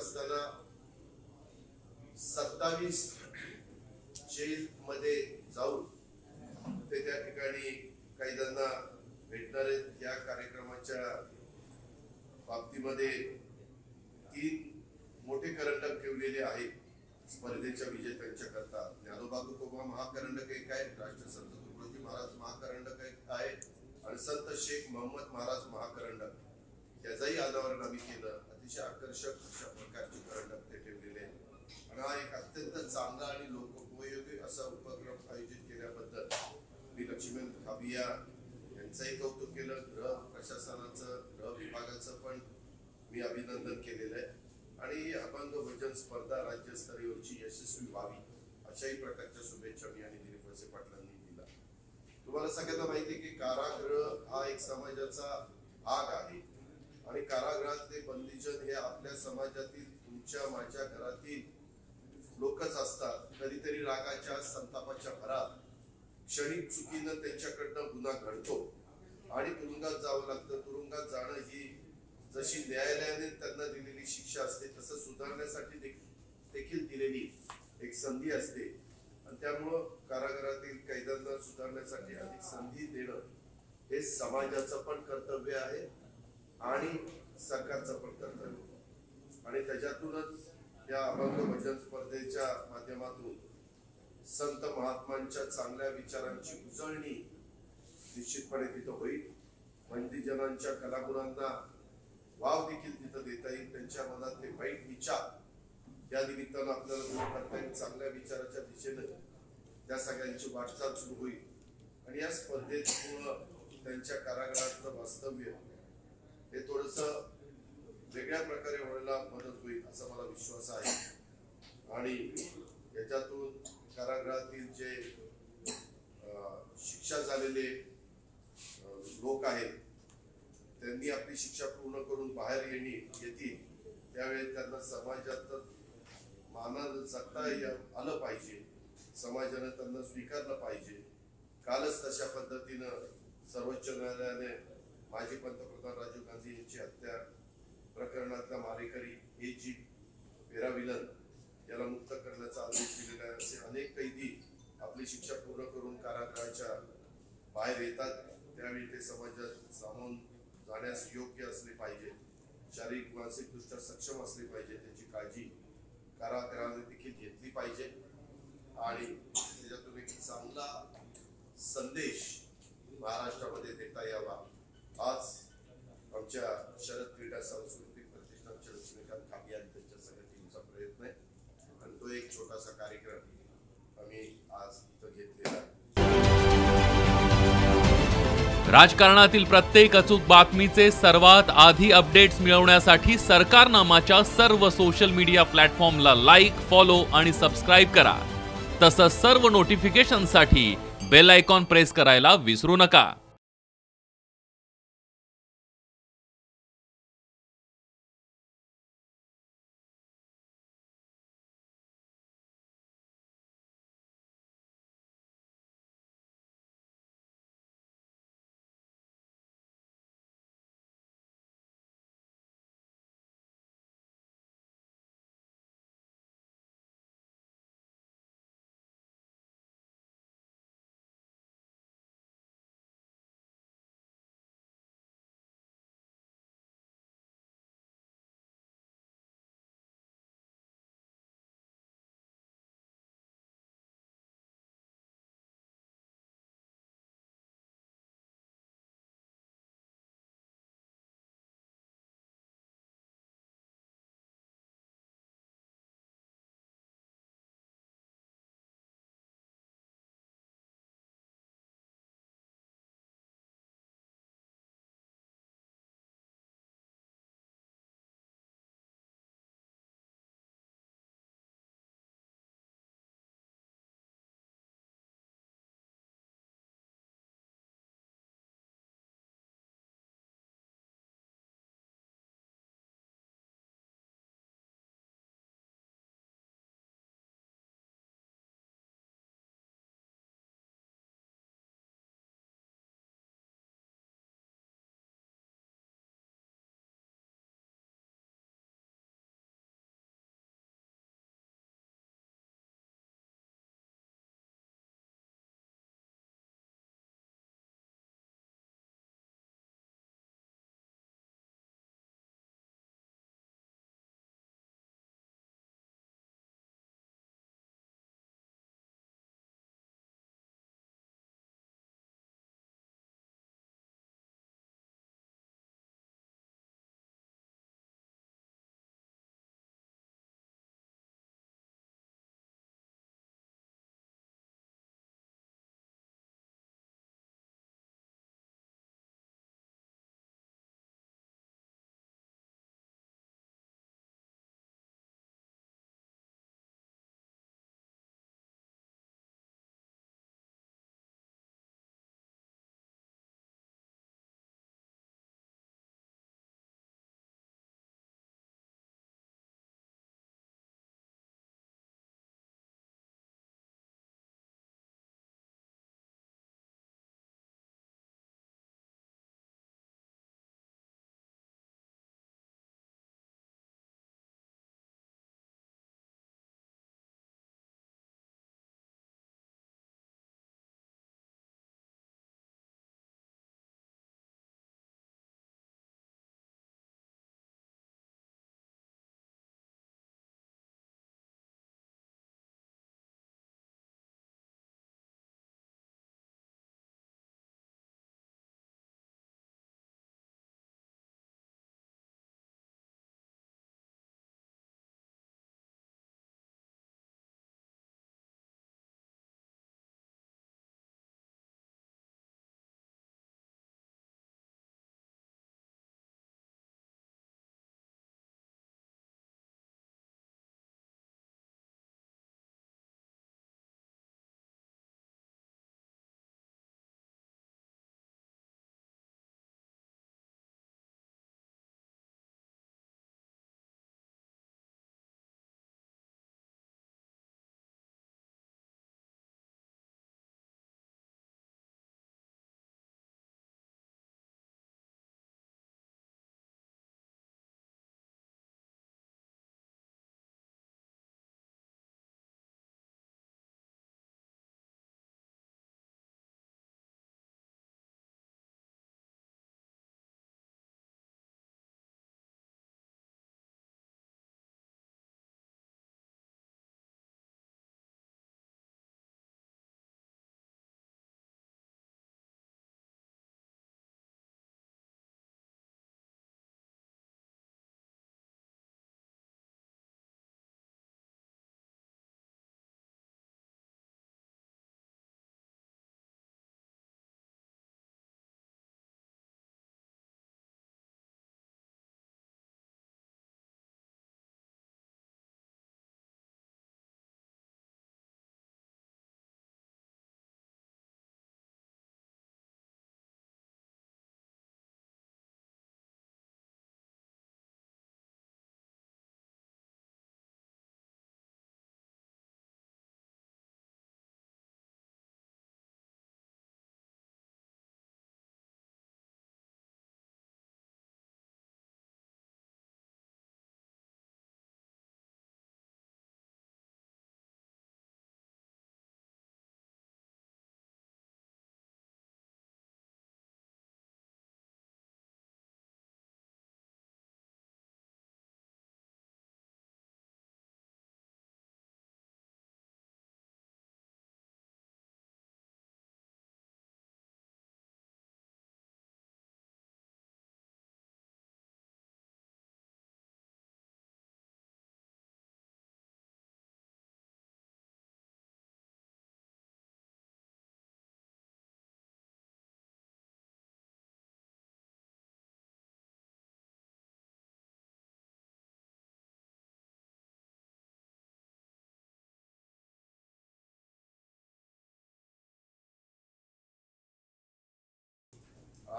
असताना 27 जेल मध्ये जाऊन ते त्या ठिकाणी कैद्यांना भेटणार आहेत। या कार्यक्रमाच्या बाबतीमध्ये 3 मोठे करंडक ठेवलेले आहेत स्पर्धेच्या विजेत्यांच्या करता। ज्ञानोबा तुकोबा महाकरंडक एक आहे, राष्ट्रसंत तुकडोजी महाराज महाकरंडक एक आहे आणि संत शेख मोहम्मद महाराज महाकरंडक याचाही अनावरण आम्ही केलं। अतिशय आकर्षक अशा प्रकारचे करंडक ते ठेवलेले आहेत आणि हा एक अत्यंत चांगला आणि लोकोपयोगी असा उपक्रम आयोजित केल्याबद्दल मी लक्ष्मण खाबिया यांचंही कौतुक केलं। गृह प्रशासनाचं, गृह विभागाचं पण मी अभिनंदन केलेलं आहे आणि ही अभंग भजन स्पर्धा राज्यस्तरीयची यशस्वी व्हावी अशाही प्रकारच्या शुभेच्छा मी आणि दिलीप वळसे पाटलांनी दिल्या। तुम्हाला सगळ्यांना माहिती आहे की कारागृह हा एक समाजाचा भाग आहे आणि कारागृहातले बंदीजन हे आपल्या समाजातील तुमच्या माझ्या घरातील लोकच असतात। कधीतरी रागाच्या संतापाच्या भरात क्षणिक चुकीनं त्यांच्याकडनं गुन्हा घडतो आणि तुरुंगात जावं लागतं। तुरुंगात जाणं ही जशी न्यायालयाने त्यांना दिलेली शिक्षा असते तसं सुधारण्यासाठी देखील दिलेली एक संधी असते आणि त्यामुळं कारागृहातील कैद्यांना सुधारण्यासाठी अधिक संधी देणं हे समाजाचं पण कर्तव्य आहे आणि सरकारचं पण कर्तव्य आणि त्याच्यातूनच या अभंग भजन स्पर्धेच्या माध्यमातून संत महात्मांच्या चांगल्या विचारांची उजळणी निश्चितपणे तिथं होईल। बंदीजनांच्या कलागुणांना वाव देखील तिथं देता येईल। त्यांच्या मनातले वाईट विचार या निमित्तानं आपल्याला दूर करता येईल। चांगल्या विचाराच्या दिशेने त्या सगळ्यांची वाटचाल सुरू होईल आणि या स्पर्धेमुळं त्यांच्या कारागृहातलं वास्तव्य हे थोडस वेगळ्या प्रकारे व्हायला मदत होईल असा मला विश्वास आहे आणि याच्यातून कारागृहातील जे शिक्षा झालेले लोक आहेत त्यांनी आपली शिक्षा पूर्ण करून बाहेर येतील त्यावेळी त्यांना समाजात मानानं जगता आलं पाहिजे, समाजाने त्यांना स्वीकारलं पाहिजे। कालच तशा पद्धतीनं सर्वोच्च न्यायालयाने माजी पंतप्रधान राजीव गांधी यांची हत्या प्रकरणातल्या मारेकरी A.G. पेराविलन याला मुक्त करण्याचा आदेश दिलेला आहे। असे अनेक कैदी आपली शिक्षा पूर्ण करून कारागृहाच्या बाहेर येतात त्यावेळी ते समाजात सामावून जाण्यास योग्य असले पाहिजे, शारीरिक मानसिक दृष्ट्या सक्षम असले पाहिजे, त्याची काळजी कारागृहाने देखील घेतली पाहिजे आणि त्याच्यातून एक चांगला संदेश महाराष्ट्रामध्ये देता यावा आज आमच्या शरद क्रीडा सांस्कृतिक प्रतिष्ठानच्या लक्ष्मीकांत खाबिया त्यांच्या सगळ्या टीमचा प्रयत्न आहे आणि तो एक छोटासा कार्यक्रम आम्ही आज इथं घेतलेला आहे। राजकारणातील प्रत्येक अचूक बातमीचे सर्वात आधी अपडेट्स मिळवण्यासाठी सरकारनामाच्या सर्व सोशल मीडिया प्लॅटफॉर्मला लाईक, फॉलो आणि सबस्क्राईब करा। तसंच सर्व नोटिफिकेशनसाठी बेल आयकॉन प्रेस करायला विसरू नका।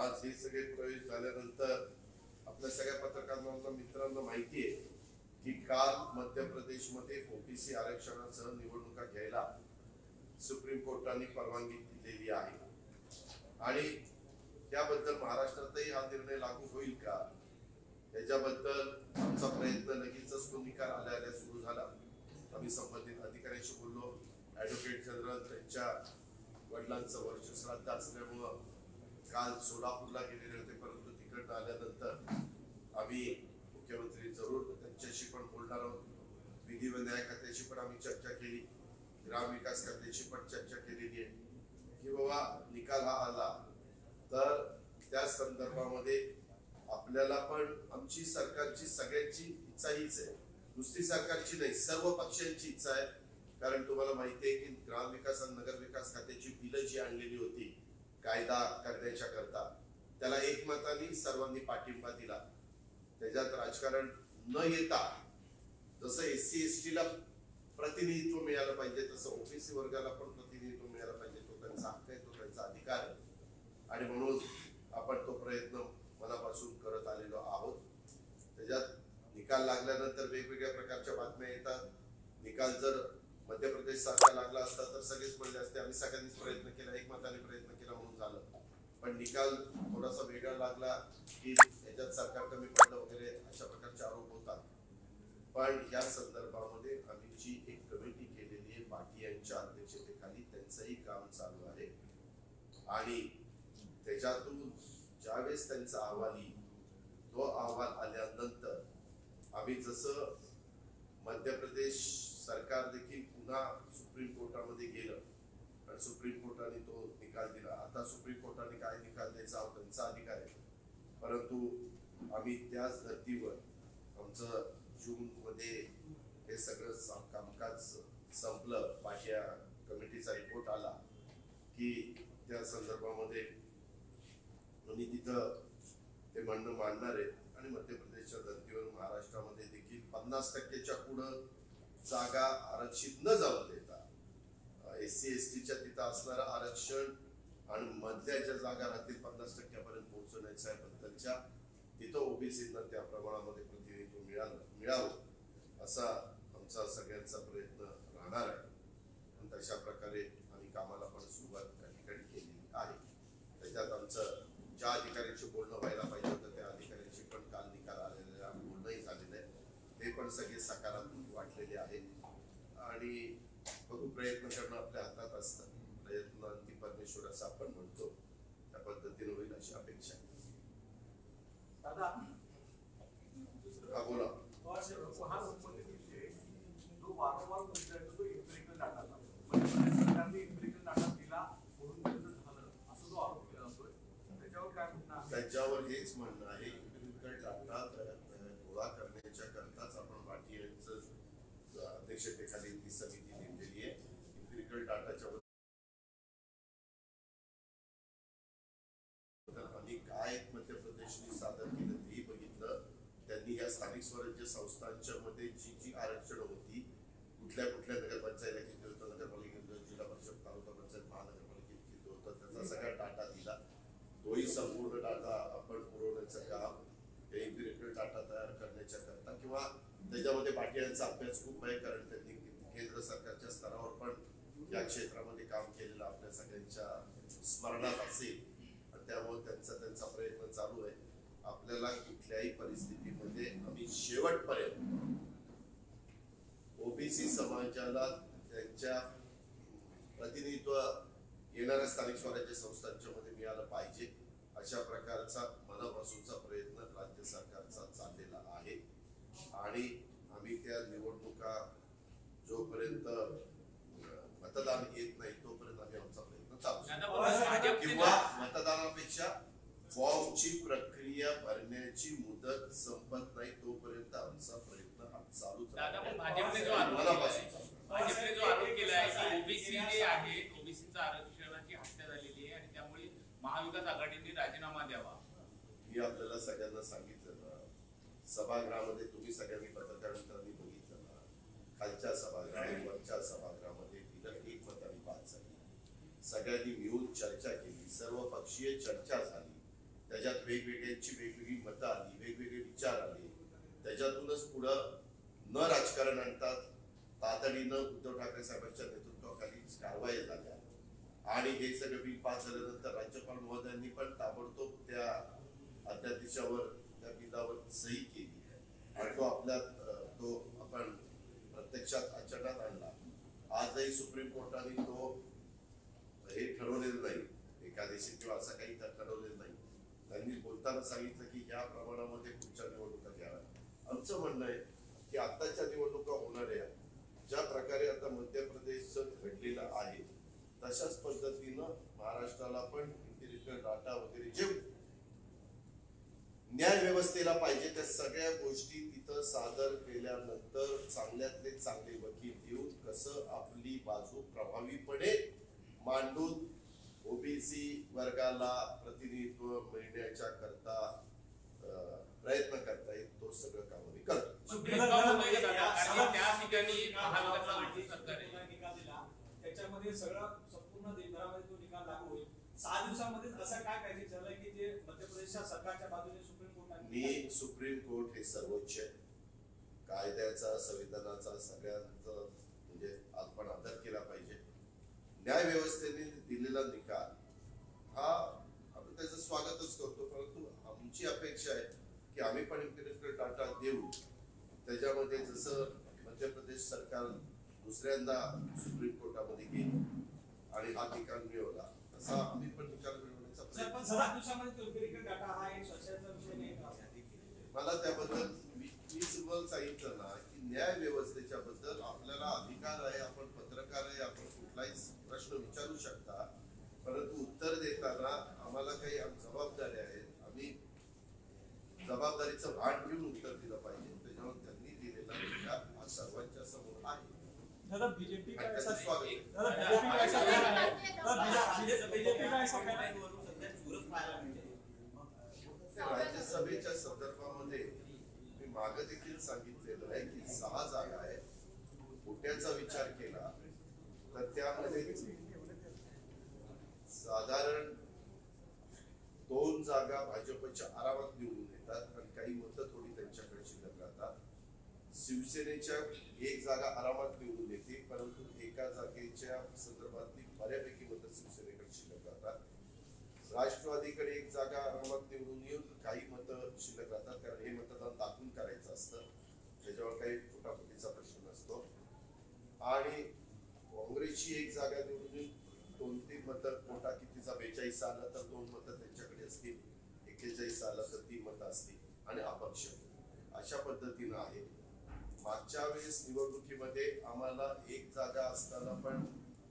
आज हे सगळे प्रवेश झाल्यानंतर आपल्या सगळ्या पत्रकारांना मित्रांना माहिती आहे की काल मध्य प्रदेशमध्ये ओबीसी आरक्षणासह निवडणुका घ्यायला सुप्रीम कोर्टाने परवानगी दिलेली आहे आणि त्याबद्दल महाराष्ट्रातही हा निर्णय लागू होईल का याच्याबद्दल आमचा प्रयत्न लगेचच तो निकाल आल्या सुरू झाला. आम्ही संबंधित अधिकाऱ्यांशी बोललो. ऍडव्होकेट जनरल त्यांच्या वडिलांचं वर्ष श्राद्ध असल्यामुळं काल सोलापूरला गेलेले होते, परंतु तिकडनं आल्यानंतर आम्ही मुख्यमंत्री जरूर त्यांच्याशी पण बोलणार आहोत. विधी व न्याय खात्याशी पण आम्ही चर्चा केली, ग्रामविकास खात्याशी पण चर्चा केलेली आहे की बाबा निकाल हा आला तर त्या संदर्भामध्ये आपल्याला पण आमची सरकारची सगळ्यांची इच्छा हीच आहे, नुसती सरकारची नाही सर्व पक्षांची इच्छा आहे. कारण तुम्हाला माहिती आहे की ग्रामविकास आणि नगरविकास खात्याची बिलं जी आणलेली होती कायदा करण्याच्या करता त्याला एकमताने सर्वांनी पाठिंबा दिला. त्याच्यात राजकारण न येता जसं SC ST ला प्रतिनिधित्व मिळालं पाहिजे तसं ओबीसी वर्गाला पण प्रतिनिधित्व मिळालं पाहिजे. तो त्यांचा हक्क आहे, तो त्यांचा अधिकार आहे आणि म्हणून आपण तो प्रयत्न मनापासून करत आलेलो आहोत. त्याच्यात निकाल लागल्यानंतर वेगवेगळ्या प्रकारच्या बातम्या येतात. निकाल जर मध्य प्रदेश सारखा लागला असता तर सगळेच म्हणले असते आम्ही सगळ्यांनीच प्रयत्न केला, एकमताने प्रयत्न केला म्हणून झालं. पण निकाल थोडासा वेगळा लागला की याच्यात सरकार कमी पडलं वगैरे अशा प्रकारचे आरोप होतात. पण या संदर्भामध्ये आम्ही जी एक कमिटी केलेली आहे पाटील यांच्या अध्यक्षतेखाली, त्यांचंही काम चालू आहे आणि त्याच्यातून ज्यावेळेस त्यांचा अहवाल येईल तो अहवाल आल्यानंतर आम्ही जसं मध्य प्रदेश सरकार देखील पुन्हा सुप्रीम कोर्टामध्ये गेलं आणि सुप्रीम कोर्टाने तो निकाल दिला. आता सुप्रीम कोर्टाने काय निकाल द्यायचा हा त्यांचा अधिकार आहे, परंतु आम्ही त्याच धर्तीवर आमचं जून मध्ये हे सगळं कामकाज संपलं. पाहिल्या कमिटीचा रिपोर्ट आला की त्या संदर्भामध्ये आम्ही तिथं ते म्हणणं मांडणार आहेत आणि मध्य प्रदेशच्या धर्तीवर महाराष्ट्रामध्ये देखील 50%च्या पुढं जागा आरक्षित न जाऊ देता SC STच्या तिथं असणारं आरक्षण आणि मधल्या ज्या जागा राहतील 50%पर्यंत पोहोचवण्याच्या बद्दलच्या तिथं ओबीसींना त्या प्रमाणामध्ये प्रतिनिधित्व मिळावं असा आमचा सगळ्यांचा प्रयत्न राहणार आहे. आणि तशा प्रकारे आम्ही कामाला पण सुरुवात त्या ठिकाणी केलेली आहे. त्याच्यात आमचं ज्या अधिकाऱ्यांशी बोलणं व्हायला पाहिजे होतं त्या अधिकाऱ्यांशी पण काल निकाल आलेला बोलणंही झालेलं आहे. ते पण सगळे सकारात्मक वाटलेले आहेत आणि बघू प्रयत्न करणं आपल्या हातात असतं. प्रयत्न अंती परमेश्वर असं आपण म्हणतो, त्या पद्धतीने होईल अशी अपेक्षा आहे. हा बोला. जो वारंवार मुद्दा आहे तो इम्पेरिकल डाटाचा सरकारने इम्पेरिकल डाटा दिला म्हणून झालं असं जो आरोप केला जातोय त्याच्यावर काय म्हणणं आहे? त्याच्यावर हेच म्हणणं आहे इम्पेरिकल डाटा गोळा करण्याच्या करताच आपण पाटील यांचं अध्यक्षतेखाली ती समिती नेमलेली आहे. इम्पेरिकल डाटाच्या आम्ही काय मध्य प्रदेशने सादर केलं तेही बघितलं. त्यांनी या स्थानिक स्वराज्य संस्थांच्या मध्ये जी आरक्षण होती कुठल्या नगरपंचायत किती होतं, नगरपालिकेत, जिल्हा परिषद, तालुका पंचायत, महानगरपालिकेत किती होतं त्याचा सगळा डाटा दिला. तोही संपूर्ण डाटा आपण पुरवण्याचं काम हे इम्पेरिकल डाटा तयार करण्याच्या करता किंवा त्याच्यामध्ये पाटीलांचा अभ्यास खूप आहे. कारण त्यांनी केंद्र सरकारच्या स्तरावर पण या क्षेत्रामध्ये काम केलेलं आपल्या सगळ्यांच्या स्मरणात असेल आणि त्यामुळे त्यांचा प्रयत्न चालू आहे. आपल्याला कुठल्याही परिस्थितीमध्ये आम्ही शेवटपर्यंत ओबीसी समाजाला त्यांच्या प्रतिनिधित्व येणाऱ्या स्थानिक स्वराज्य संस्थांच्या मध्ये मिळालं पाहिजे अशा प्रकारचा मनापासूनचा प्रयत्न राज्य सरकारचा चाललेला आहे आणि आम्ही त्या निवडणुका जोपर्यंत मतदान येत नाही तोपर्यंत आम्ही आमचा प्रयत्न चालू किंवा मतदानापेक्षा फॉर्मची प्रक्रिया भरण्याची मुदत संपत नाही तोपर्यंत आमचा प्रयत्न चालू भाजपने जो आरोप केला आहे की ओबीसी जे आहे ओबीसीच्या आरक्षणाची हत्या झालेली आहे आणि त्यामुळे महाविकास आघाडीने राजीनामा द्यावा. मी आपल्याला सगळ्यांना सांगितलं ना, सभागृहामध्ये तुम्ही सगळ्यांनी पत्रकार मित्रांनी बघितलं ना, खालच्या सभागृहामध्ये वरच्या सभागृहामध्ये बिलं एकमताने पास झाली. सगळ्यांनी मिळून चर्चा केली, सर्व पक्षीय चर्चा झाली त्याच्यात वेगवेगळ्यांची वेगवेगळी मतं आली, वेगवेगळे विचार आले, त्याच्यातूनच पुढं न राजकारण आणतात तातडीनं उद्धव ठाकरे साहेबांच्या नेतृत्वाखाली कारवाई झाल्या आणि हे सगळं बिल पास झाल्यानंतर राज्यपाल महोदयांनी पण ताबडतोब त्या अध्यादेशावर त्या बिलावर सही केली आणि तो आपण प्रत्यक्षात आचरणात आणला. आजही सुप्रीम कोर्टाने तो हे ठरवलेलं नाही, एकादशी किंवा असं काही ठरवलेलं नाही. त्यांनी बोलताना सांगितलं की या प्रमाणामध्ये पुढच्या निवडणुका घ्याव्या. आमचं म्हणणं आहे की आताच्या निवडणुका होणाऱ्या ज्या प्रकारे आता मध्य प्रदेश घडलेला आहे तशाच पद्धतीनं महाराष्ट्राला पण इंटेलिजंट डाटा वगैरे जे न्याय व्यवस्थेला पाहिजे त्या सगळ्या गोष्टी तिथं सादर केल्यानंतर चांगल्यातले चांगले वकील देऊन कसं आपली बाजू प्रभावीपणे मांडून ओबीसी वर्गाला प्रतिनिधित्व मिळण्याच्या करता प्रयत्न करता येईल तो सगळं काम आम्ही करतो. त्या ठिकाणी महाविकास सरकार आहे. त्याच्यामध्ये सगळं संपूर्ण देशभरामध्ये तो निकाल लागू होईल. 6 दिवसामध्ये असं काय पाहिजे ठरलं की जे मध्य प्रदेशच्या सरकारच्या बाजूने सुप्रीम कोर्टाने सुप्रीम कोर्ट हे सर्वोच्च आहे. कायद्याचा संविधानाचा सगळ्यांचा म्हणजे आपण आदर केला पाहिजे. न्याय व्यवस्थेने दिलेला निकाल हा आपण त्याचं स्वागतच करतो, परंतु आमची अपेक्षा आहे की आम्ही पण इंटेलिजंट डाटा देऊ. त्याच्यामध्ये जसं मध्य प्रदेश सरकार दुसऱ्यांदा सुप्रीम कोर्टामध्ये गेलं आणि हा निकाल मिळवला तसा आम्ही पण निकाल मिळवण्याचा प्रयत्न. 7 दिवसामध्ये तो एम्पिरिकल डाटा हा एक चर्चेचा विषय नाही का? मला त्याबद्दल मी तुम्हाला सांगितलं ना की न्याय व्यवस्थेच्या बद्दल आपल्याला अधिकार आहे, आपण पत्रकार आहे, आपण कुठलाही प्रश्न विचारू शकता, परंतु उत्तर देताना आम्हाला काही जबाबदाऱ्या आहेत. आम्ही जबाबदारीचं भान घेऊन उत्तर दिलं पाहिजे. त्याच्यावर त्यांनी दिलेला निकाल हा सर्वांच्या समोर आहे. दादा बीजेपी का ऐसा स्वागत आहे. दादा बीजेपी का ऐसा राज्यसभेच्या संदर्भामध्ये मी मागे देखील सांगितलेलं आहे की 6 जागा आहेत. कोट्याचा विचार केला तर त्यामध्ये साधारण 2 जागा भाजपच्या आरामात निवडून येतात आणि काही मतं थोडी त्यांच्याकडे शिल्लक राहतात. शिवसेनेच्या 1 जागा आरामात निवडून येते, परंतु एका जागेच्या संदर्भातली बऱ्यापैकी मतं शिवसेनेकडे शिल्लक राहतात. राष्ट्रवादीकडे 1 जागा आरामात निवडून येऊन काही मतं शिल्लक राहतात, कारण हे मतदान दाखवून करायचं असतं, त्याच्यावर काही फुटाफुटीचा प्रश्न नसतो. आणि काँग्रेसची 1 जागा निवडून येऊन 2-3 मतं, कोटा कितीचा 42 आला तर 2 मतं त्यांच्याकडे असतील, 41 आला तर 3 मतं असतील आणि अपक्ष अशा पद्धतीनं आहे. मागच्या वेळेस निवडणुकीमध्ये आम्हाला 1 जागा असताना पण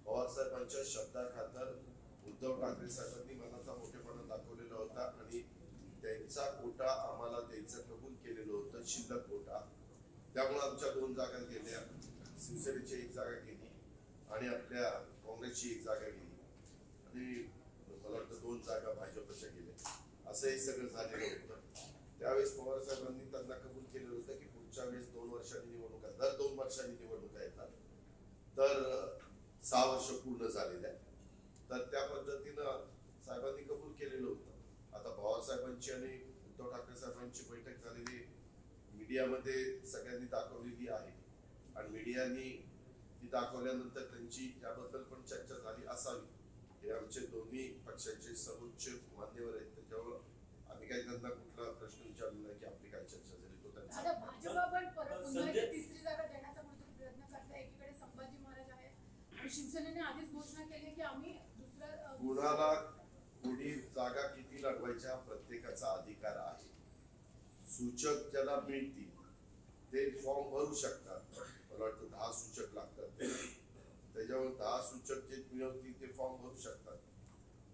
पवार साहेबांच्या शब्दाखातर उद्धव ठाकरे साहेबांनी मनाचा मोठेपणा दाखवलेला होता आणि त्यांचा कोटा आम्हाला द्यायचं कबूल केलेलं होतं, शिल्लक कोटा. त्यामुळे आमच्या 2 जागा गेल्या, शिवसेनेची 1 जागा गेली आणि आपल्या काँग्रेसची 1 जागा गेली आणि मला वाटतं 2 जागा भाजपच्या गेल्या. असंही सगळं झालेलं होतं. त्यावेळेस पवार साहेबांनी त्यांना कबूल केलेलं होतं की पुढच्या वेळेस 2 वर्षांनी निवडणुका, दर 2 वर्षांनी निवडणुका येतात, तर 6 वर्ष पूर्ण झालेल्या, तर त्या पद्धतीनं साहेबांनी कबूल केलेलं होतं. आता पवार साहेबांची आणि उद्धव ठाकरे साहेबांची बैठक झालेली मीडियामध्ये सगळ्यांनी दाखवलेली आहे आणि मीडियानी ती दाखवल्यानंतर त्यांची याबद्दल पण चर्चा झाली असावी. हे आमचे दोन्ही पक्षाचे सर्वोच्च मान्यवर आहेत, त्याच्यावर आम्ही काही त्यांना कुठला प्रश्न विचारला नाही की आपली काय चर्चा झाली. तो त्यांचा भाजपा पण परत पुन्हा एकदा 3री जागा देण्याचा कुठेतरी प्रयत्न करते. एकीकडे संभाजी महाराज आहेत आणि शिवसेनेने आधीच घोषणा केली की आम्ही कुणाला कोणी जागा किती लढवायच्या प्रत्येकाचा अधिकार आहे. सूचक ज्याला मिळतील ते फॉर्म भरू शकतात. मला वाटतं 10 सूचक लागतात, त्याच्यावर 10 सूचक जे मिळवतील ते फॉर्म भरू शकतात.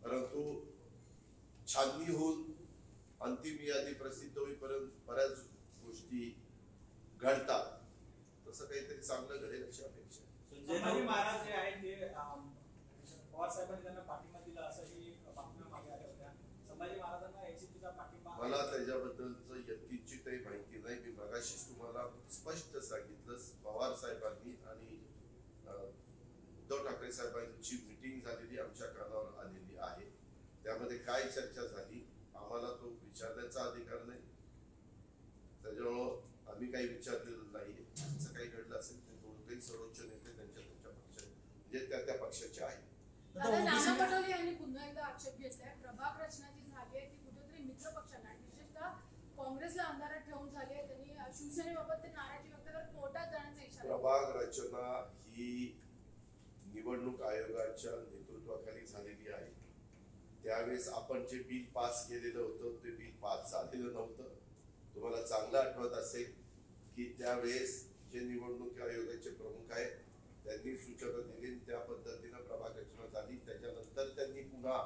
परंतु छाननी होऊन अंतिम यादी प्रसिद्ध होईपर्यंत बऱ्याच गोष्टी घडतात. तसं काहीतरी चांगलं घडेल अशी अपेक्षा. संभाजी महाराज जे आहेत ते पवार साहेबांनी त्यांना पाठिंबा दिला असंही बातम्या मागे आल्या होत्या. संभाजी महाराजांना एनसीपीचा पाठिंबा मला त्याच्याबद्दलचं यत्तीची काही माहिती नाही. मी मगाशीच तुम्हाला स्पष्ट सांगितलं, पवार साहेबांनी आणि उद्धव ठाकरे साहेबांची मीटिंग झालेली आमच्या कानावर आलेली आहे. त्यामध्ये काय चर्चा झाली आम्हाला तो म्हणजे त्या त्या पक्षाचे आहेत. दादा नाना पटोले यांनी पुन्हा एकदा आक्षेप घेतलाय प्रभाग रचना जी झाली आहे ती कुठेतरी मित्र पक्षांना आणि विशेषतः काँग्रेसला अंधारात ठेवून झाली आहे. त्यांनी शिवसेनेबाबत ते नाराजी व्यक्त करत कोर्टात जाण्याचा इशारा दिला. प्रभाग रचना ही निवडणूक आयोगाच्या नेतृत्वाखाली झालेली आहे. त्यावेळेस आपण जे बिल पास केलेलं होतं ते बिल पास झालेलं नव्हतं. तुम्हाला चांगलं आठवत असेल की त्यावेळेस जे निवडणूक आयोगाचे प्रमुख आहेत त्यांनी सूचना दिली, त्या पद्धतीनं प्रभाग रचना झाली. त्याच्यानंतर त्यांनी पुन्हा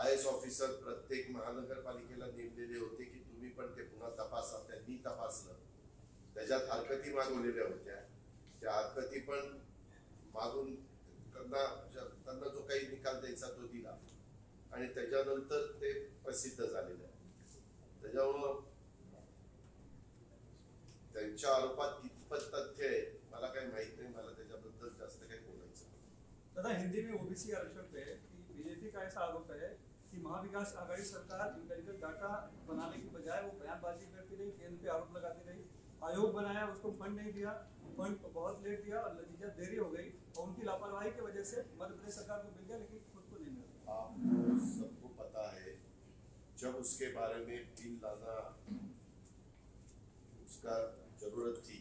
IAS ऑफिसर प्रत्येक महानगरपालिकेला नेमलेले होते की तुम्ही पण ते पुन्हा तपासा. त्यांनी तपासलं, त्याच्यात हरकती मागवलेल्या होत्या. त्या हरकती पण मागून त्यांना जो काही निकाल द्यायचा तो दिला आणि त्याच्यानंतर ते प्रसिद्ध झालेलं आहे. त्याच्यामुळं त्यांच्या आरोपात कितपत तथ्य आहे मला काही माहित नाही. मला त्याच्याबद्दल जास्त काही बोलायचं नाही. दादा हिंदी में ओबीसी आरक्षण पे कि बीजेपी का ऐसा आरोप है कि महाविकास आघाड़ी सरकार एम्पिरिकल डाटा बनाने की बजाय वो बयानबाजी करती रही, केंद्र पे आरोप लगाती रही. आयोग बनाया, उसको फंड नहीं दिया, फंड बहुत लेट दिया और नतीजा देरी हो गई और उनकी लापरवाही की वजह से मध्य प्रदेश सरकार को मिल गया लेकिन खुद को नहीं मिला. आपको सबको पता है जब उसके बारे में बिल लाना उसका जरूरत थी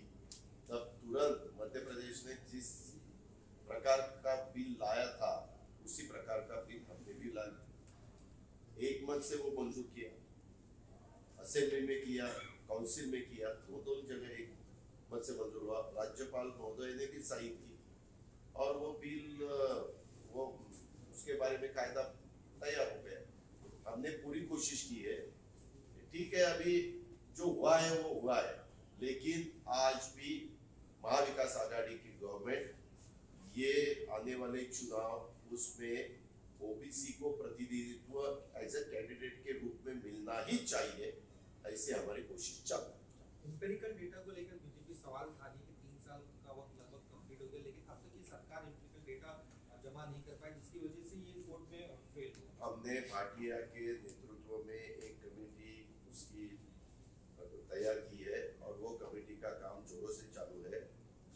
तब तुरंत मध्य प्रदेश ने जिस प्रकार का बिल लाया था उसी प्रकार का बिल हमने भी लाया. एक मत से वो मंजूर किया, असेंबली में किया, काउंसिल में किया, दोनों जगह एक मत से मंजूर हुआ. राज्यपाल महोदय ने भी साइन की और वो बिल वो उसके बारे में कायदा तैयार हो गया. हमने पूरी कोशिश की है. ठीक है, अभी जो हुआ है वो हुआ है, लेकिन आज भी महाविकास आघाड़ी की गवर्नमेंट ये आने वाले चुनाव उसमें ओबीसी को प्रतिनिधित्व एज ए कैंडिडेट के रूप में मिलना ही चाहिए, ऐसे हमारी कोशिश चल रही है. एम्पिरिकल डेटा को लेकर बीजेपी सवाल उठा रही है. 3 साल का वक्त लगभग कंप्लीट हो गया लेकिन अब तक ये सरकार एम्पिरिकल डेटा जमा नहीं कर पाई जिसकी वजह से ये कोर्ट में फेल हुआ. हमने भाटिया के नेतृत्व में एक कमेटी उसकी तैयार की है और वो कमेटी का काम जोरों से चालू है.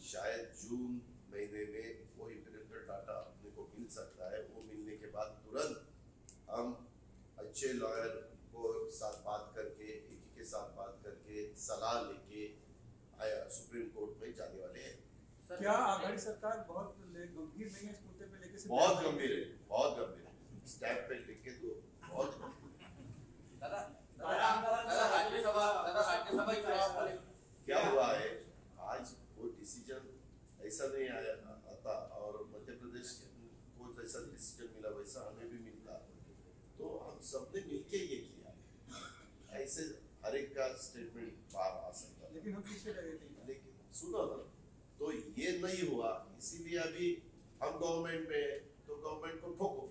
शायद जून महीने में वो एम्पिरिकल डाटा अपने को मिल सकता है. वो मिलने के बाद तुरंत हम अच्छे लॉयर को साथ बात करके एक के साथ बात करके सलाह लेके सुप्रीम कोर्ट में जाने वाले हैं. क्या आघाड़ी सरकार बहुत गंभीर नहीं है इस मुद्दे पे लेके? बहुत गंभीर है, बहुत गंभीर है. स्टैम्प पे लिख के दो. बहुत राज्यसभा चुनाव को क्या हुआ है आज वो डिसीजन ऐसा नहीं आया आता और मध्य प्रदेश को जैसा डिसीजन मिला वैसा हमें भी मिलता तो हम सबने मिलके ये किया. ऐसे हर एक का स्टेटमेंट बाहर आ सकता लेकिन हम पीछे रह गए थे. लेकिन सुनो ना, तो ये नहीं हुआ. इसीलिए अभी हम गवर्नमेंट में तो गवर्नमेंट को ठोको,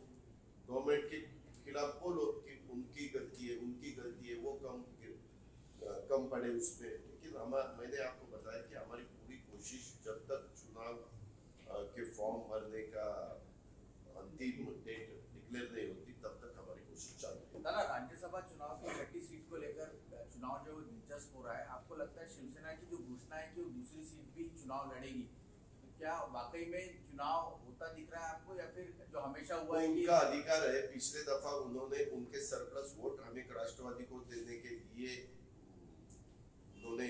गवर्नमेंट के खिलाफ बोलो कि उनकी गलती है वो कम पड़े उसमें. लेकिन मैंने आपको बताया कि हमारी पूरी कोशिश जब तक चुनाव के फॉर्म भरने का अंतिम डेट डिक्लेयर नहीं होती तब तक हमारी कोशिश चालू है. दादा राज्यसभा चुनाव की 6ठी सीट को लेकर चुनाव जो दिलचस्प हो रहा है, आपको लगता है शिवसेना की जो घोषणा है कि वो दूसरी सीट भी चुनाव लड़ेगी, तो क्या वाकई में चुनाव होता दिख रहा है आपको या फिर जो हमेशा हुआ है उनका अधिकार है. पिछले दफा उन्होंने उनके सरप्लस वोट हमें राष्ट्रवादी को देने के लिए उन्होंने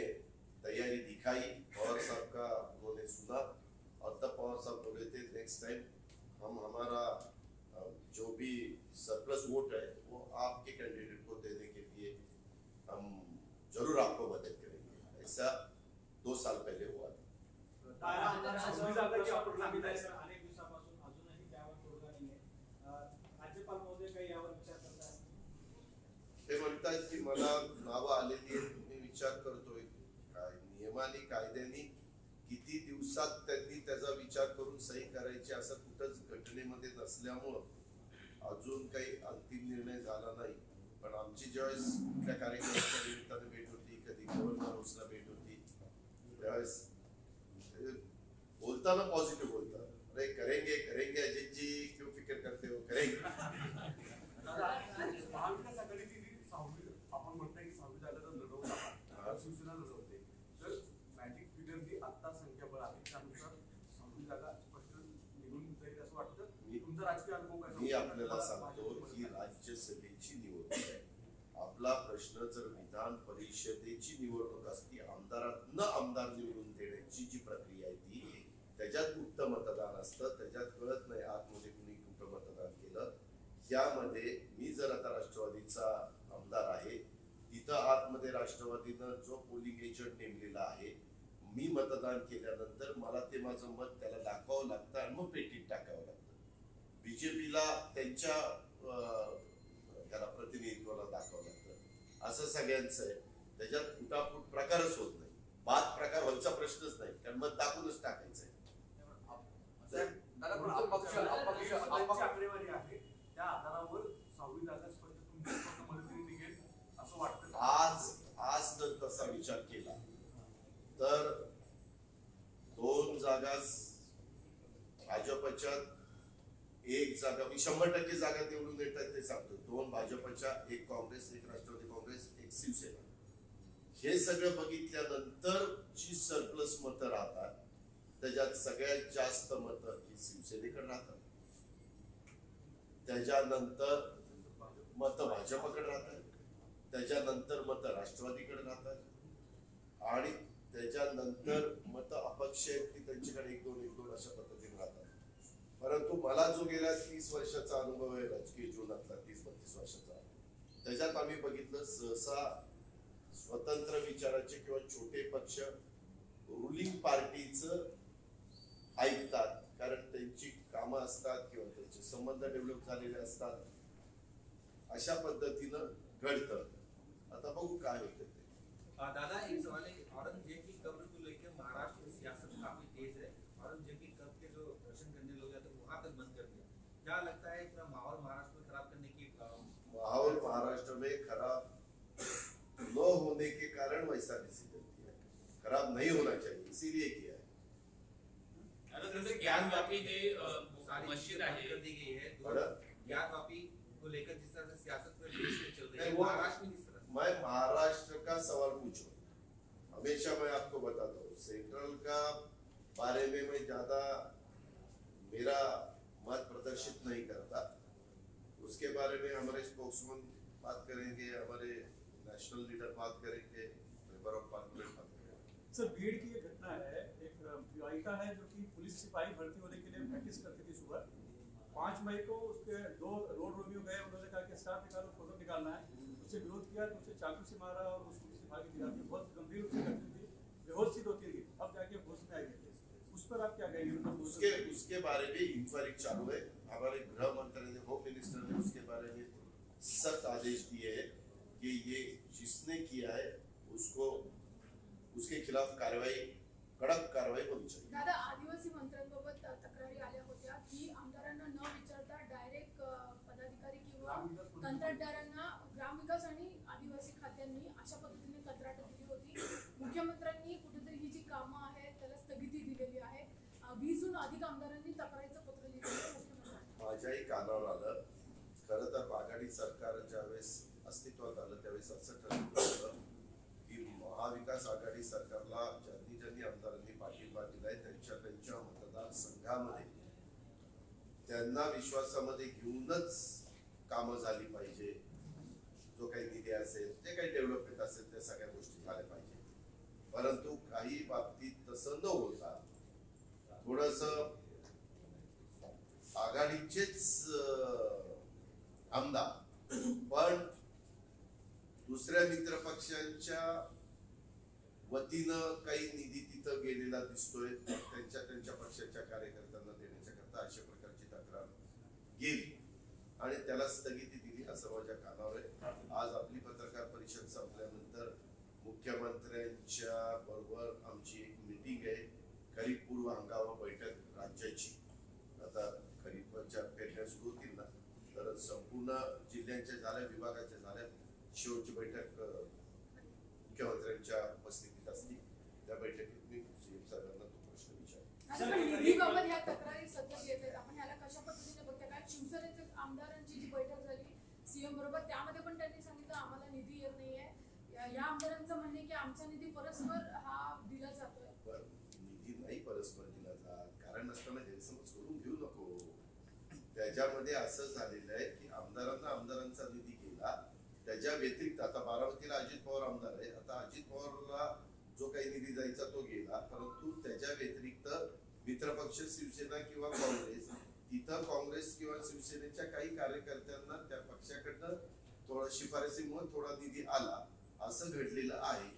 तैयारी दिखाई और सबका उन्होंने सुना और तब पवार साहब बोले थे नेक्स्ट टाइम हम हमारा जो भी सरप्लस वोट है वो आपके कैंडिडेट को देने के लिए हम जरूर आपको मदद करेंगे. ऐसा 2 साल पहले हुआ था. अनेक दिवसापासून अजूनही त्यावर तोडगा नाहीये. राज्यपाल महोदय काही यावर विचार करतात? ते म्हणतात की मला नावं आलेली आहेत, मी विचार करतोय. नियमाने कायद्याने किती दिवसात त्यांनी त्याचा विचार करून सही करायची असं कुठंच घटनेमध्ये नसल्यामुळं अजून काही अंतिम निर्णय झाला नाही. पण आमची ज्यावेळेस कुठल्या कार्यक्रमाच्या निमित्ताने भेट होती, कधी गव्हर्नर हाऊसला भेट होती, त्यावेळेस बोलताना पॉझिटिव्ह बोलतात. अरे करेंगे अजित जी क्यों फिक्र करते हो, करेंगे. महाविकास आघाडीची जी 6वी आपण म्हणताय की 6वी जागा जर लढवता शिवसेना लढवते तर मॅजिक फिगर जी आता संख्याबळ आहे त्यानुसार 6वी जागा स्पष्ट निघून आपल्याला सांगतो ही राज्यसभेची निवडणूक आहे. आपला प्रश्न जर विधान परिषदेची निवडणूक असती, आमदारांना आमदार निवडून देण्याची जी प्रक्रिया आहे ती, त्याच्यात गुप्त मतदान असतं, त्याच्यात कळत नाही आतमध्ये कुणी कुठं मतदान केलं. यामध्ये मी जर आता राष्ट्रवादीचा आमदार आहे, तिथं आतमध्ये राष्ट्रवादीनं जो पोलिंग एजंट नेमलेला आहे, मी मतदान केल्यानंतर मला ते माझं मत त्याला दाखवावं लागतं आणि मग पेटीत टाकावं लागतं. बीजेपीला त्यांच्या त्याला प्रतिनिधित्वाला दाखवावं लागतं. असं सगळ्यांचं आहे. त्याच्यात फुटाफूट प्रकारच होत नाही. बाद प्रकार व्हायचा प्रश्नच नाही, कारण मत दाखवूनच टाकायचंय. त्यांची आकडेवारी आहे त्या आधारावर 6वी जागा स्पष्ट तुमच्या मदतीने निघेल असं वाटतं. आज जर तसा विचार केला तर 2 जागा भाजपच्या, 1 जागा मी 100% जागा निवडून येतात ते सांगतो. 2 भाजपच्या, 1 काँग्रेस, 1 राष्ट्रवादी काँग्रेस, 1 शिवसेना. हे सगळं बघितल्यानंतर जी सरप्लस मतं राहतात त्याच्यात सगळ्यात जास्त मतं ही शिवसेनेकडे राहतात, त्याच्यानंतर मतं भाजपकडे राहतात, त्याच्यानंतर मतं राष्ट्रवादीकडे राहतात आणि त्याच्यानंतर मतं अपक्ष आहेत की त्यांच्याकडे 1-2 अशा पद्धतीने राहतात. परंतु मला जो गेल्या 30 वर्षाचा अनुभव आहे राजकीय जीवनातला, 30-32 वर्षाचा, त्याच्यात आम्ही बघितलं सहसा स्वतंत्र विचाराचे किंवा छोटे पक्ष रुलिंग पार्टीचं ऐकतात, कारण त्यांची कामं असतात किंवा त्यांचे संबंध डेव्हलप झालेले असतात. अशा पद्धतीनं घडतं. आता बघू काय होतं ते. दादा एक सवाल है, औरंगजेब की कब्र को लेकर महाराष्ट्र में सियासत काफी तेज है. औरंगजेब की कब्र के जो दर्शन करने लोग जाते हैं वहां तक बंद कर दिया. क्या लगता है पूरा माहौल महाराष्ट्र में खराब करने की माहौल महाराष्ट्र में खराब न होने के कारण वैसा डिसीजन किया है. खराब नहीं होना चाहिए इसीलिए किया है. जैसे ज्ञानवापी जे मस्जिद आहे कर दी गई है, ज्ञानवापी को लेकर जिस तरह से सियासत में देश में चल रही है, नहीं, वो महाराष्ट्र में किस तरह? मैं महाराष्ट्र का सवाल पूछूं, हमेशा मैं आपको बताता हूँ, सेंट्रल का बारे में मैं ज्यादा मेरा मत प्रदर्शित नहीं करता. उसके बारे में हमारे स्पोक्समैन बात करेंगे, हमारे नेशनल लीडर बात करेंगे, मेंबर ऑफ पार्लियामेंट बात करेंगे. सर भीड़ की ये घटना है, एक विवाहिता है जो कि पुलिस सिपाही भर्ती होने के लिए प्रैक्टिस करती थी सुबह. 5 मई को उसके 2 रोड रोमियो गए, उन्होंने कहा कि स्टाफ निकालो, फोटो निकालना है. उससे विरोध किया तो उसे चाकू से मारा और उस पुलिस सिपाही की गिरफ्तारी बहुत गंभीर रूप से करती थी, बेहोश सी होती थी. अब जाके होश में आई है. उस पर आप क्या कहेंगे? उसके बारे में इंक्वायरी चालू है. हमारे गृह मंत्री ने, होम मिनिस्टर ने उसके बारे में सख्त आदेश दिए हैं कि ये जिसने किया है उसको, उसके खिलाफ कडक कारवाई होनी चाहिए. दादा, आदिवासी मंत्र्यांबाबत तक्रारी आल्या होत्या की आमदारांना न विचारता डायरेक्ट पदाधिकारी किंवा कंत्राटदारांना ग्रामविकास आणि आदिवासी खात्यांनी अशा पद्धतीने कंत्राट दिली होती. मुख्यमंत्र्यांनी कुठेतरी ही जी कामं आहेत त्याला स्थगिती दिलेली आहे. 20हून अधिक आमदारांनी तक्रारीचं पत्र लिहिलं मुख्यमंत्र्यांना. माझ्याही कानावर आलं. खरं तर आघाडी सरकार ज्यावेळेस अस्तित्वात आलं त्यावेळेस असं ठरवलं होतं की महाविकास आघाडी सरकारला ज्यांनी आमदारांनी पाठिंबा दिलाय त्यांच्या मतदारसंघामध्ये त्यांना विश्वासामध्ये घेऊनच कामं झाली पाहिजे. जो काही निधी असेल, जे काही डेव्हलपमेंट असेल, त्या सगळ्या गोष्टी झाल्या पाहिजे. परंतु काही बाबतीत तसं न होता थोडस आघाडीचेच आमदार पण दुसऱ्या मित्र पक्षांच्या वतीनं काही निधी तिथं गेलेला दिसतोय, त्यांच्या पक्षाच्या कार्यकर्त्यांना देण्याच्या करता अशा प्रकारची तक्रार गेली आणि त्याला स्थगिती दिली असं माझ्या कानावर आहे. आज आपली पत्रकार परिषद संपल्यानंतर मुख्यमंत्र्यांच्या बरोबर आमची एक मीटिंग आहे, खरीप पूर्व हंगाम बैठक राज्याची. आता खरीपच्या पेरण्या सुरू होतील ना, तर संपूर्ण जिल्ह्यांच्या झाल्या, विभागाच्या झाल्या, शेवटची बैठक मुख्यमंत्र्यांच्या उपस्थितीत असतील. त्या बैठकीत मी सीएम साहेबांना तो प्रश्न विचारला. निधीबाबत ह्या तक्रारी सतत येत आहेत. आपण ह्याला कशा पद्धतीने बघता? कारण शिवसेनेचे आमदारांची जी बैठक झाली सीएम बरोबर, त्यामध्ये पण त्यांनी सांगितलं आम्हाला निधी येत नाहीये. या आमदारांचं म्हणणे की आमचा निधी परस्पर हा दिला जातोय. निधी नाही परस्पर दिला जात, कारण नसताना गैरसमज करून घेऊ नको. त्याच्यामध्ये असं झालेलं आहे की आमदारांना आमदारांचा निधी गेला, त्याच्या व्यतिरिक्त आता बारामतीला अजित पवार आमदार आहे, आता अजित पवारला जो काही निधी जायचा तो गेला, परंतु त्याच्या व्यतिरिक्त मित्रपक्ष शिवसेना किंवा काँग्रेस, तिथं काँग्रेस किंवा शिवसेनेच्या काही कार्यकर्त्यांना त्या पक्षाकडनं थोडा शिफारसीमुळे थोडा निधी आला, असं घडलेलं आहे.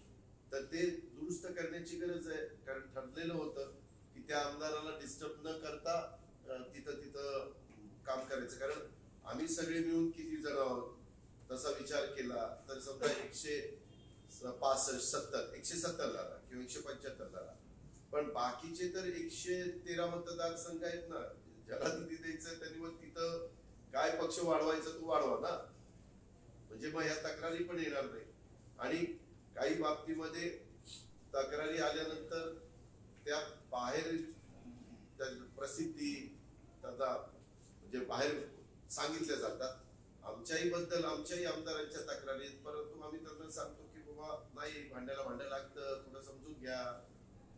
तर ते दुरुस्त करण्याची गरज आहे, कारण ठरलेलं होतं की त्या आमदाराला डिस्टर्ब न करता तिथं काम करायचं. कारण आम्ही सगळे मिळून किती जण आहोत तसा विचार केला तर समजा 165-170 झाला किंवा 175 झाला, पण बाकीचे तर 113 मतदारसंघ आहेत ना, ज्याला निधी द्यायचं त्यांनी मग तिथं काय पक्ष वाढवायचा तो वाढवा ना, म्हणजे मग ह्या तक्रारी पण येणार नाही. आणि काही बाबतीमध्ये तक्रारी आल्यानंतर त्या बाहेर प्रसिद्धी म्हणजे बाहेर सांगितल्या जातात. आमच्याही आमदारांच्या तक्रारी आहेत, परंतु आम्ही त्यांना सांगतो की बाबा नाही, भांड्याला लागतं, थोडं समजून घ्या,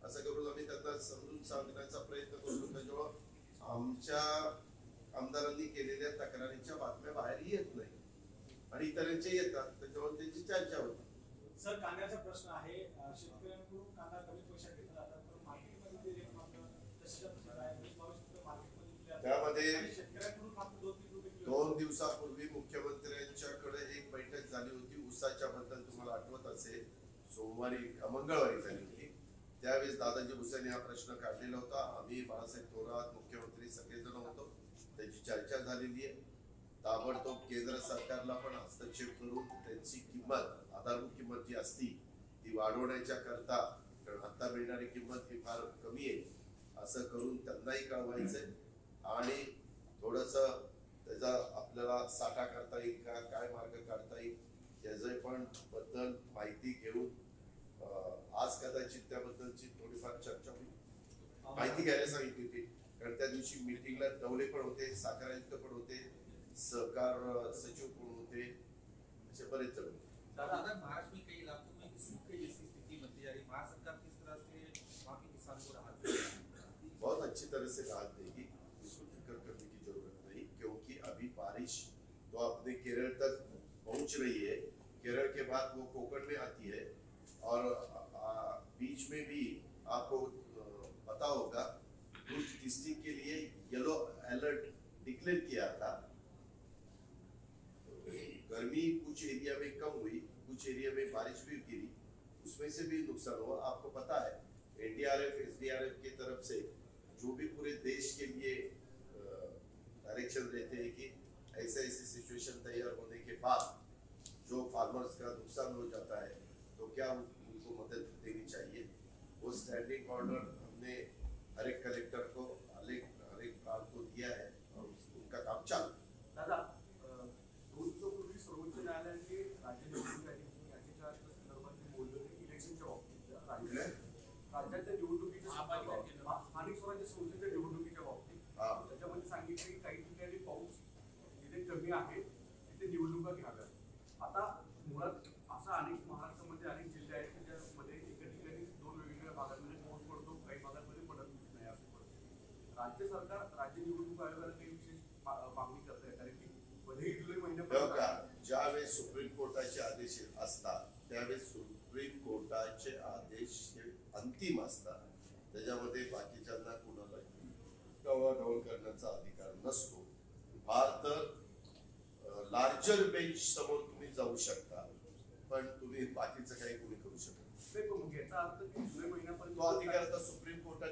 असं करून आम्ही त्यांना समजून सांगण्याचा प्रयत्न करतो. त्याच्यामुळं आमच्या आमदारांनी केलेल्या तक्रारीच्या बातम्या बाहेर येत नाही आणि इतरांच्या येतात, त्याच्यावर त्यांची चर्चा होती. सर, कांद्याचा प्रश्न आहे. शेतकऱ्यांकडून कांदा कमी पैशात घेतला जातात, पण मार्केटमध्ये रेट मात्र तशाच्या तशाच आहे. त्यामध्ये शेतकऱ्यांकडून मात्र 2-3 रुपये किलो. 2 दिवसापूर्वी मुख्यमंत्र्यांच्याकडे एक बैठक झाली होती ऊसाच्या बद्दल, तुम्हाला आठवत असेल, मंगळवारी झाली होती. त्यावेळेस दादाजी भुसेने हा प्रश्न काढलेला होता. आम्ही बाळासाहेब थोरात, मुख्यमंत्री सगळेजण होतो, त्याची चर्चा झालेली आहे. ताबडतोब केंद्र सरकारला पण हस्तक्षेप करून त्यांची किंमत, आधारभूत किंमत जी असती ती वाढवण्याच्या करता, कारण आता मिळणारी किंमत ही फार कमी आहे, असं करून त्यांनाही कळवायचंय आणि थोडस त्याचा आपल्याला साठा करता येईल का, काय मार्ग काढता येईल त्याचे पण बद्दल माहिती घेऊन आज कदाचित त्याबद्दलची थोडीफार चर्चा होईल. माहिती घ्यायला सांगितली होती, कारण त्या दिवशी मीटिंगला डवले पण होते, साखर आयुक्त पण होते, सहकार सचिव पण होते, असे बरेच जण होते. महाराष्ट्र में कई इलाकों में सूखे जैसी स्थिति बनती जा रही है, महाराष्ट्र सरकार किस तरह से वहाँ के किसान को राहत देगी? बहुत अच्छी तरह से राहत देगी, इसको फिक्र करने की जरूरत नहीं, क्योंकि अभी बारिश तो अपने केरल तक पहुंच रही है, केरल के बाद वो कोकण में आती है और बीच में भी आपको पता होगा कुछ डिस्ट्रिक्ट के लिए येलो अलर्ट डिक्लेयर किया था. गर्मी कुछ एरिया में कम हुई, कुछ एरिया में बारिश भी गिरी, उसमें से भी नुकसान हुआ. आपको पता है एनडीआरएफ एसडीआरएफ की तरफ से जो भी पूरे देश के लिए डायरेक्शन देते हैं कि ऐसी सिचुएशन तैयार होने के बाद जो फार्मर्स का नुकसान हो जाता है तो क्या उनको मदद देनी चाहिए. वो स्टैंडिंग ऑर्डर हमने हर एक कलेक्टर को हर एक प्रांत को दिया है और उनका काम चालू. दादा, 2 दिवसापूर्वी सर्वोच्च न्यायालयाने राज्य निवडणूक याचिका संदर्भात बोललं की इलेक्शनच्या बाबतीत राज्याच्या निवडणुकीच्या स्थानिक स्वराज्य संस्थेच्या निवडणुकीच्या बाबतीत त्याच्यामध्ये सांगितलं की काही ठिकाणी पाऊस जिथे कमी आहे तिथे निवडणुका घ्याव्या. आता मुळात असा अनेक महाराष्ट्रामध्ये अनेक जिल्हे आहेत की ज्यामध्ये एका ठिकाणी 2 वेगवेगळ्या भागांमध्ये पाऊस पडतो, काही भागांमध्ये पडत नाही असं पडतं. राज्य सरकार राज्य निवडणूक आयोगाला काही विशेष मागणी करत आहे, कारण की मध्ये जुलै महिन्यापर्यंत ज्यावेळेस सुप्रीम कोर्टाचे आदेश असतात त्यावेळेस सुप्रीम कोर्टाचे आदेश हे अंतिम असतात, त्याच्यामध्ये बाकीच्यांना कुणाला ढवळाढवळ करण्याचा अधिकार नसतो. फार तर लार्जर बेंच समोर तुम्ही जाऊ शकता, पण तुम्ही बाकीचं काही कोणी करू शकत नाही. याचा अर्थ की जुलै महिन्यापर्यंत तो अधिकार आता सुप्रीम कोर्टाने